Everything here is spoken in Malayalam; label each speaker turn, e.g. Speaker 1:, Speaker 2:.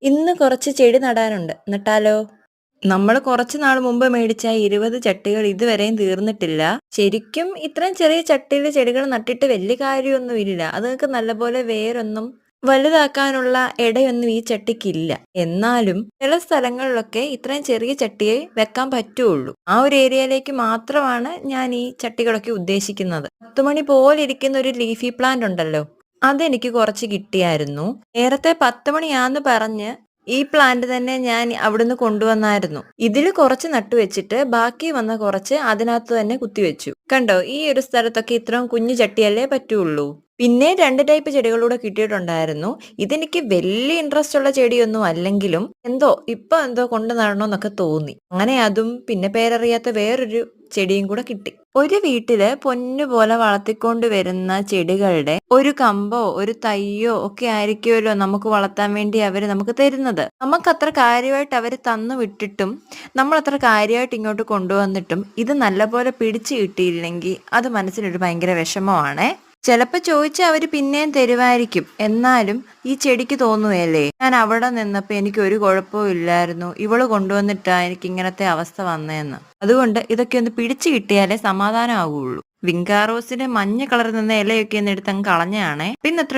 Speaker 1: ഇന്ന് കുറച്ച് ചെടി നടാനുണ്ട്. നട്ടാലോ? നമ്മൾ കുറച്ച് നാൾ മുമ്പ് മേടിച്ച 20 ചട്ടികൾ ഇതുവരെയും തീർന്നിട്ടില്ല. ശരിക്കും ഇത്രയും ചെറിയ ചട്ടിയിൽ ചെടികൾ നട്ടിട്ട് വലിയ കാര്യമൊന്നുമില്ല. അതുങ്ങൾക്ക് നല്ലപോലെ വേരൊന്നും വലുതാക്കാനുള്ള ഇടയൊന്നും ഈ ചട്ടിക്കില്ല. എന്നാലും ചില സ്ഥലങ്ങളിലൊക്കെ ഇത്രയും ചെറിയ ചട്ടിയെ വെക്കാൻ പറ്റുള്ളൂ. ആ ഒരു ഏരിയയിലേക്ക് മാത്രമാണ് ഞാൻ ഈ ചട്ടികളൊക്കെ ഉദ്ദേശിക്കുന്നത്. 10 മണി പോലെ ഇരിക്കുന്ന ഒരു ലീഫി പ്ലാന്റ് ഉണ്ടല്ലോ, അതെനിക്ക് കുറച്ച് കിട്ടിയായിരുന്നു. നേരത്തെ 10 മണിയാന്ന് പറഞ്ഞ് ഈ പ്ലാന്റ് തന്നെ ഞാൻ അവിടുന്ന് കൊണ്ടുവന്നായിരുന്നു. ഇതിൽ കുറച്ച് നട്ടുവെച്ചിട്ട് ബാക്കി വന്ന കുറച്ച് അതിനകത്ത് തന്നെ കുത്തിവെച്ചു. കണ്ടോ, ഈ ഒരു സ്ഥലത്തൊക്കെ ഇത്രയും കുഞ്ഞു ചട്ടിയല്ലേ പറ്റുള്ളൂ. പിന്നെ 2 ടൈപ്പ് ചെടികളൂടെ കിട്ടിയിട്ടുണ്ടായിരുന്നു. ഇതെനിക്ക് വലിയ ഇൻട്രസ്റ്റ് ഉള്ള ചെടിയൊന്നും അല്ലെങ്കിലും ഇപ്പൊ എന്തോ കൊണ്ട് നടണമെന്നൊക്കെ തോന്നി. അങ്ങനെ അതും പിന്നെ പേരറിയാത്ത വേറൊരു ചെടിയും കൂടെ കിട്ടി. ഒരു വീട്ടില് പൊന്നുപോലെ വളർത്തിക്കൊണ്ട് വരുന്ന ചെടികളുടെ ഒരു കമ്പോ ഒരു തയ്യോ ഒക്കെ ആയിരിക്കുമല്ലോ നമുക്ക് വളർത്താൻ വേണ്ടി അവര് നമുക്ക് തരുന്നത്. നമുക്കത്ര കാര്യമായിട്ട് അവര് തന്നു വിട്ടിട്ടും നമ്മൾ അത്ര കാര്യമായിട്ട് ഇങ്ങോട്ട് കൊണ്ടുവന്നിട്ടും ഇത് നല്ലപോലെ പിടിച്ചു കിട്ടിയില്ലെങ്കിൽ അത് മനസ്സിനൊരു ഭയങ്കര വിഷമമാണേ. ചിലപ്പോൾ ചോദിച്ചാൽ അവര് പിന്നെയും തരുമായിരിക്കും. എന്നാലും ഈ ചെടിക്ക് തോന്നുകയല്ലേ, ഞാൻ അവിടെ നിന്നപ്പോൾ എനിക്ക് ഒരു കുഴപ്പവും ഇല്ലായിരുന്നു, ഇവള് കൊണ്ടുവന്നിട്ടാ എനിക്ക് ഇങ്ങനത്തെ അവസ്ഥ വന്നതെന്ന്. അതുകൊണ്ട് ഇതൊക്കെ ഒന്ന് പിടിച്ചു കിട്ടിയാലേ സമാധാനമാവുള്ളൂ. വിങ്കാറോസിന്റെ മഞ്ഞ കളറിൽ നിന്ന് ഇലയൊക്കെ ഒന്ന് എടുത്ത് അങ്ങ് കളഞ്ഞാണേ. പിന്നെ എത്ര